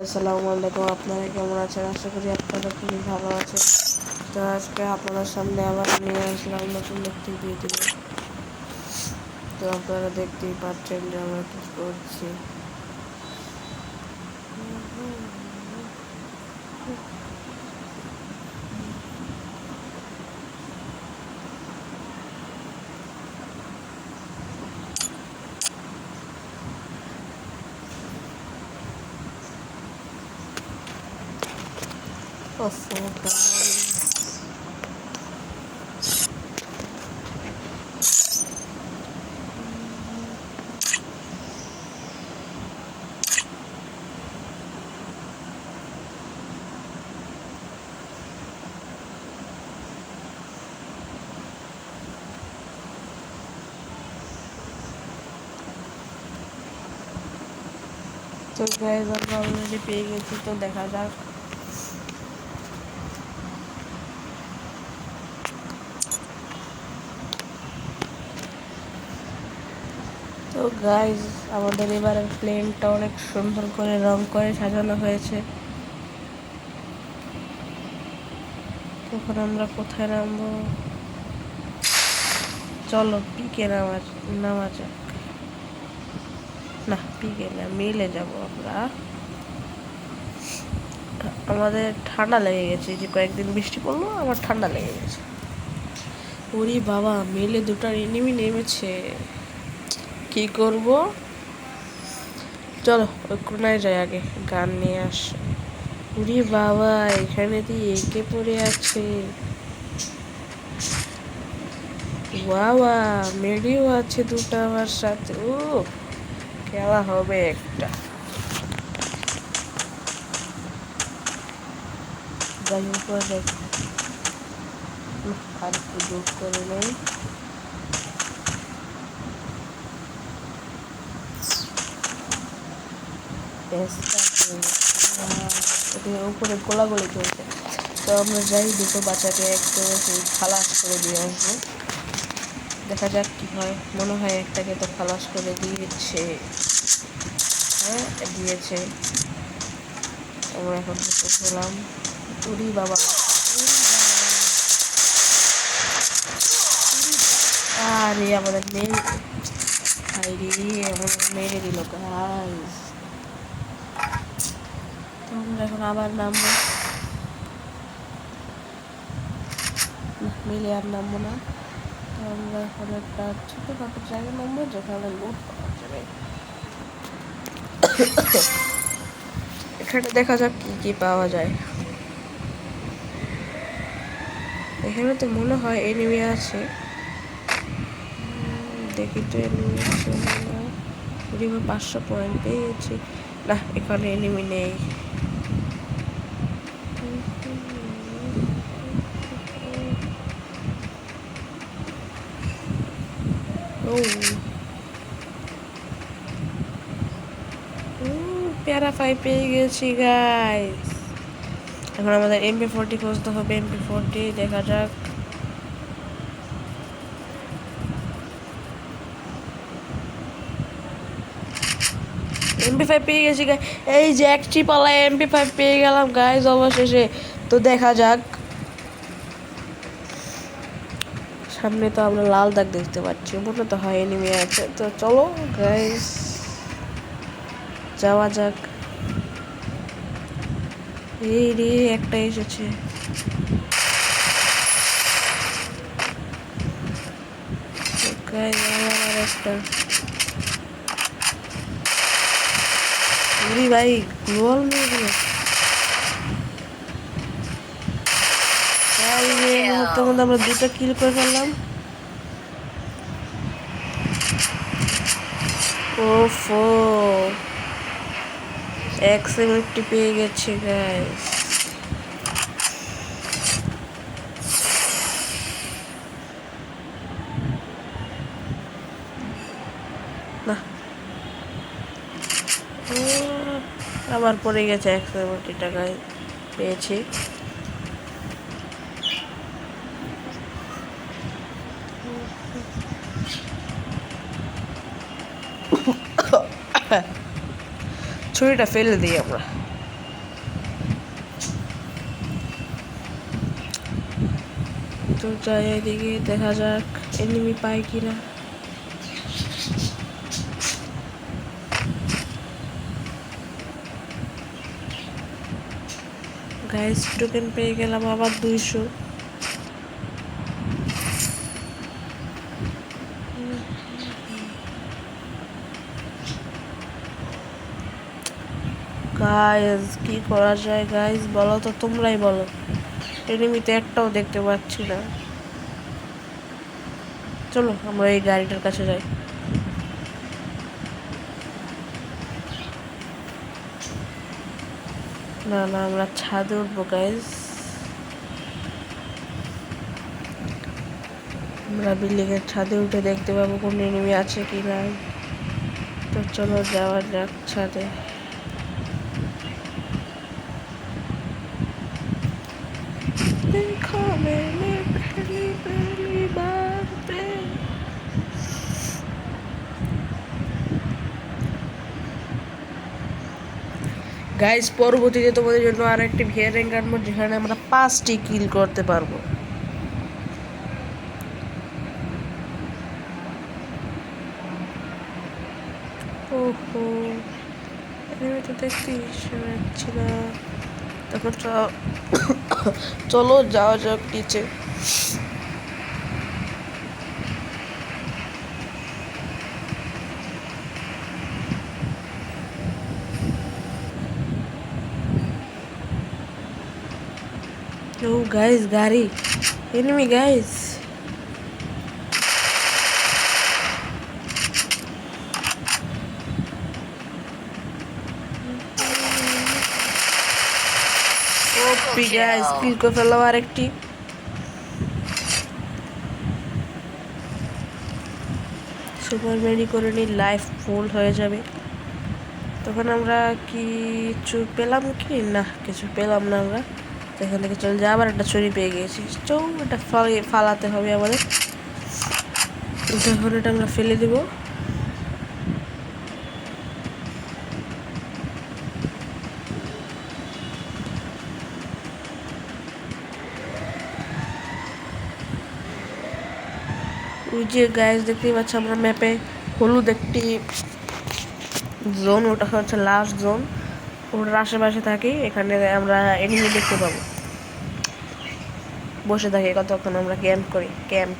আসসালামু আলাইকুম। আপনারা কেমন আছেন? আশা করি আপনারা খুবই ভালো আছেন। তো আজকে আপনাদের সামনে আবার নিয়ে আসলাম নতুন একটি ভিডিও। তো আপনারা দেখতেই পাচ্ছেন যে আমরা কি করছি। তো গাইস আমরা অলরেডি পেয়ে গেছি, তো দেখা যাক। তো গাইস আমাদের এবারের প্লেনটা অনেক সুন্দর করে রং করে সাজানো হয়েছে। তখন আমরা কোথায় নামবো? চলো পিকে নামা যাক। না, পিকে না, মিলে যাব আমরা। আমাদের ঠান্ডা লেগে গেছে, যে কয়েকদিন বৃষ্টি পড়লো, আমার ঠান্ডা লেগে গেছে। ওরে বাবা, মেলে দুটার এনিমি নেমেছে, কি করব? চলো ওই কোনায় যাই, আগে গান নিয়ে আস। ওরে বাবা, এখানে দিয়ে একে পড়ে আছে। বাবা, মেডিও আছে দুটো আমার সাথে। ও, খেলা হবে একটা। যাই উপরে দেখ, আর একটু জোর করে নেই। উপরে গোলাগুলি চলছে। তো আমরা যাই, দুটো বাচ্চাকে একটু খালাস করে দিয়ে আসবো। দেখা যাক কি হয়। মনে হয় একটাকে তো খালাস করে দিয়েছে। হ্যাঁ, দিয়েছে। আমরা এখন দুটো খেলাম। উড়ি বাবা, আরে আমাদের মেয়ে, ভাই রে, আমাদের মেরে দিল গাইস। তো আমরা এখন আবার নামবো। মিলে আর নামবো না। তো আমরা এখন একটা ছোটোখাটো জায়গায় নামবো, যেখানে লুট পাওয়া যাবে। এখানে দেখা যাক কি কি পাওয়া যায়। এখানে তো মনে হয় এনিমি আছে। দেখি তো এনিমি আছে না। 500 পয়েন্ট পেয়েছি। না, এখানে এনিমি নেই। ও, প্যারাফাই পেয়ে গেছি গাইস। এখন আমাদের MP40 খুঁজতে হবে। MP40 দেখা যাক। MP5 পেয়ে গেছি গাইস। এই যে একটি পালায় MP5 পেয়ে গেলাম গাইস অবশেষে। তো দেখা যাক। সামনে তো আমরা লাল দাগ দেখতে পাচ্ছি, মনে তো হয় এনিমি আছে। তো চলো গাইস, যাওয়া যাক। এই রে, একটা এসেছে। গাইস আমার একটা, উরি ভাই, গ্লোয়াল মেরে দিল। মুহূর্তের মধ্যে আমরা দুটো কিল করে ফেললাম। ওফো, 170 পেয়ে গেছে গাইস। না, আবার পড়ে গেছে। 170 টাকায় পেয়েছি। ছুরিটা ফেলে দিই আমরা। তো যাই এদিকে দেখা যাক এনিমি পাই কিনা। গাইস টোকেন পেয়ে গেলাম আবার 200। গাইস কি করা যায় গাইস, বলো তো, তোমরাই বলো। এনিমিতে একটাও দেখতে পাচ্ছি না। চলো আমরা এই গাড়িটার কাছে যাই। না না, আমরা ছাদে উঠবো গাইস। আমরা বিল্ডিং এর ছাদে উঠে দেখতে পাবো কোন এনিমি আছে কি নাই। তো চলো যাওয়া যাক ছাদে। देखो मैंने पहली पहली बार पे। গাইস পরবর্তীতে তোমাদের জন্য আর একটি ভিয়ারিং আনবো যেখানে আমরা 5টি কিল করতে পারবো। ওহো, এনিমি তো দেখতেই পাচ্ছি না। তখন চলো যাওয়া যাক নিচে। ও গাইস গাড়ি, এনিমি গাইস। ওপি গাইস, কিল করে ফেললাম আরেকটি। সুপার মেডি করে নি, লাইফ ফুল হয়ে যাবে। তখন আমরা কিছু পেলাম কি না, কিছু পেলাম না আমরা। এখান থেকে চলে যাই, আবার একটা ছুরি পেয়ে গেছি। চৌ এটা ফালাতে হবে আমাদের। এখন এটা আমরা ফেলে দেব। ওই যে গাইস দেখতেই পাচ্ছি আমরা ম্যাপে হলুদ একটি জোন, ওটা হচ্ছে লাস্ট জোন। ওটার আশেপাশে থাকি, এখানে আমরা এনিমি দেখতে পাবো। বসে থাকি কতক্ষণ, আমরা ক্যাম্প করি, ক্যাম্প।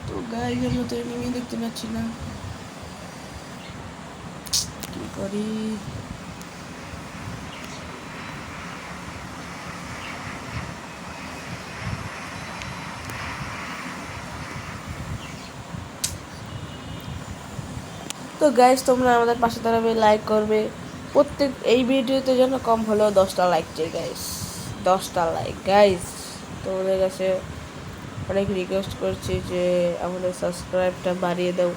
তো গাইস আমরা তো এনিমি দেখতে পাচ্ছি না, কি করি? তো গাইস তোমরা আমাদের পাশে দাঁড়াবে, লাইক করবে। প্রত্যেক এই ভিডিওতে যেন কম হলেও 10টা লাইক চাই গাইস, 10টা লাইক গাইস। তোমাদের কাছে অনেক রিকোয়েস্ট করছি যে আমাদের সাবস্ক্রাইবটা বাড়িয়ে দাও।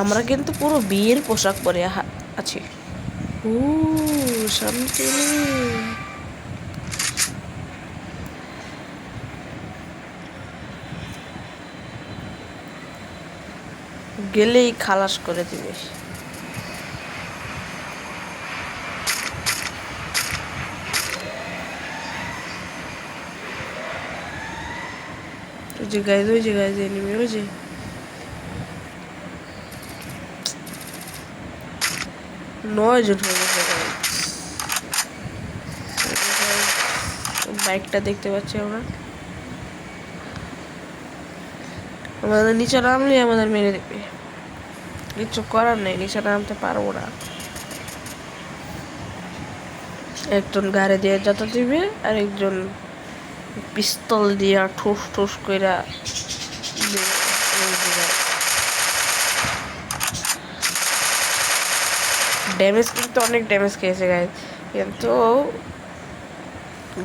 আমরা কিন্তু পুরো বিয়ের পোশাক পরে আছি। ও শান্তি, গেলেই খালাস করে দিবে। ওই যে গাইজ, ওই যে গাইজ এনিমি, ওই যে 9 জন হয়ে গেছে। বাইকটা দেখতে পাচ্ছি আমরা, আমাদের নিচে নামলে আমাদের মেরে দেবে, কিছু করার নেই, নিচে নামতে পারবো না। একজন গাড়ি দিয়ে যত দিবে আর একজন পিস্তল দিয়া ঠুস ঠুস কইরা ড্যামেজ, কিন্তু অনেক ড্যামেজ খেয়েছে গায়ে, কিন্তু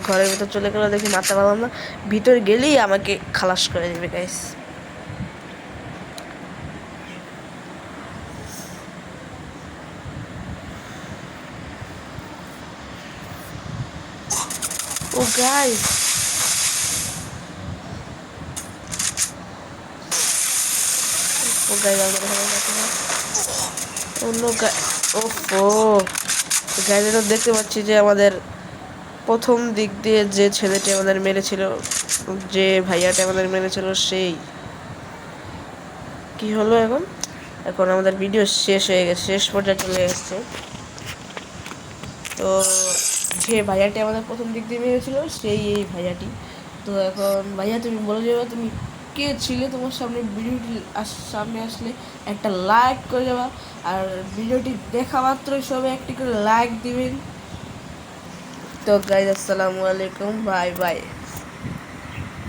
ঘরের ভিতর চলে গেলে দেখি মারতে পারলাম না, ভিতর গেলেই আমাকে খালাস করে দেবে গাইস। ও গাইস, ও গাইস অন্য গাড়িটা দেখতে পাচ্ছি যে আমাদের প্রথম দিক দিয়ে যে ছেলেটি আমাদের মেরেছিল, যে ভাইয়াটা আমাদের মেরেছিল, সেই কি হলো এখন? এখন আমাদের ভিডিও শেষ হয়ে গেছে, শেষ পর্যায়ে চলে এসেছে। তো যে ভাইয়াটি আমাদের প্রথম দিক দিয়ে মেরেছিল সেই এই ভাইয়াটি। তো এখন ভাইয়া তুমি বলে যাবে তুমি কে ছিলে, তোমার সামনে ভিডিওটি সামনে আসলে একটা লাইক করে যাবা, আর ভিডিওটি দেখা মাত্রই সবাই একটি করে লাইক দিবেন। তো গাইজ আসসালামু আলাইকুম, বাই বাই।